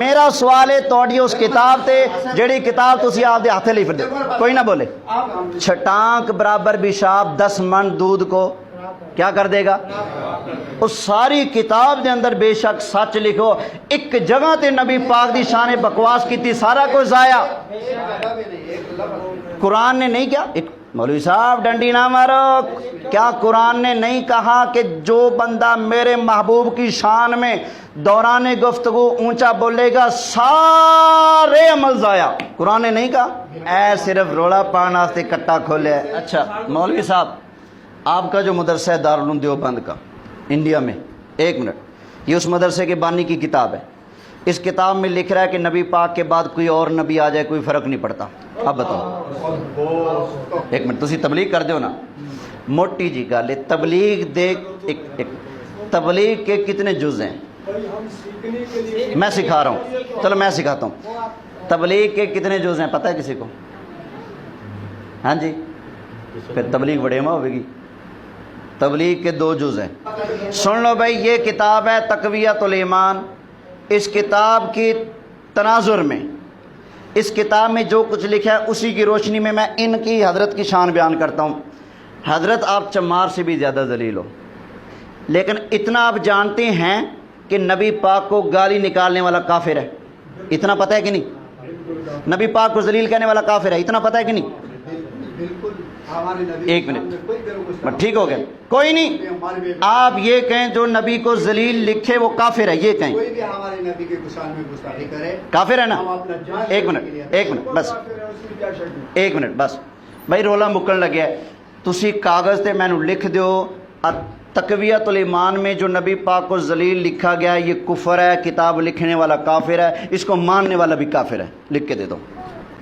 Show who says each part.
Speaker 1: میرا سوال ہے توڑی اس کتاب تے جڑی کتاب تسی آپ دے ہاتھے لے پھر دے کوئی نہ بولے چھٹانک برابر پیشاب 10 من دودھ کو کیا کر دے گا؟ اس ساری کتاب دے اندر بے شک سچ لکھو، ایک جگہ تے نبی پاک دی شان بکواس کی تھی، سارا کچھ ضائع۔ قرآن نے نہیں کیا، مولوی صاحب ڈنڈی نہ مارو، کیا قرآن نے نہیں کہا کہ جو بندہ میرے محبوب کی شان میں دوران گفتگو اونچا بولے گا سارے عمل ضائع؟ قرآن نے نہیں کہا، اے صرف روڑا پان واسطے کٹا کھولے۔ اچھا مولوی صاحب، آپ کا جو مدرسہ ہے دارالعلوم دیوبند کا انڈیا میں، ایک منٹ، یہ اس مدرسے کے بانی کی کتاب ہے، اس کتاب میں لکھ رہا ہے کہ نبی پاک کے بعد کوئی اور نبی آ جائے کوئی فرق نہیں پڑتا۔ اب بتاؤ، ایک منٹ، تسی تبلیغ کر دیو نا، موٹی جی گل ہے، تبلیغ دے تبلیغ کے کتنے جز ہیں؟ میں سکھا رہا ہوں، چلو میں سکھاتا ہوں، تبلیغ کے کتنے جز ہیں پتہ ہے کسی کو؟ ہاں جی، پھر تبلیغ وڑیما ہوئے گی۔ تبلیغ کے 2 جز ہیں، سن لو بھائی، یہ کتاب ہے تقویۃ الایمان۔ اس کتاب کی تناظر میں، اس کتاب میں جو کچھ لکھا ہے اسی کی روشنی میں میں ان کی حضرت کی شان بیان کرتا ہوں۔ حضرت آپ چمار سے بھی زیادہ ذلیل ہو، لیکن اتنا آپ جانتے ہیں کہ نبی پاک کو گالی نکالنے والا کافر ہے، اتنا پتہ ہے کہ نہیں؟ نبی پاک کو ذلیل کہنے والا کافر ہے، اتنا پتہ ہے کہ نہیں؟ ایک منٹ، ٹھیک ہو گیا، کوئی نہیں، آپ یہ کہیں جو نبی کو ذلیل لکھے وہ کافر ہے، یہ کہیں کافر ہے نا؟ ایک منٹ بس، ایک منٹ بس بھائی، رولا مکن لگیا ہے، تسی کاغذ تے میں نو لکھ دیو تقویۃ الایمان میں جو نبی پاک کو ذلیل لکھا گیا ہے یہ کفر ہے، کتاب لکھنے والا کافر ہے، اس کو ماننے والا بھی کافر ہے، لکھ کے دے دو۔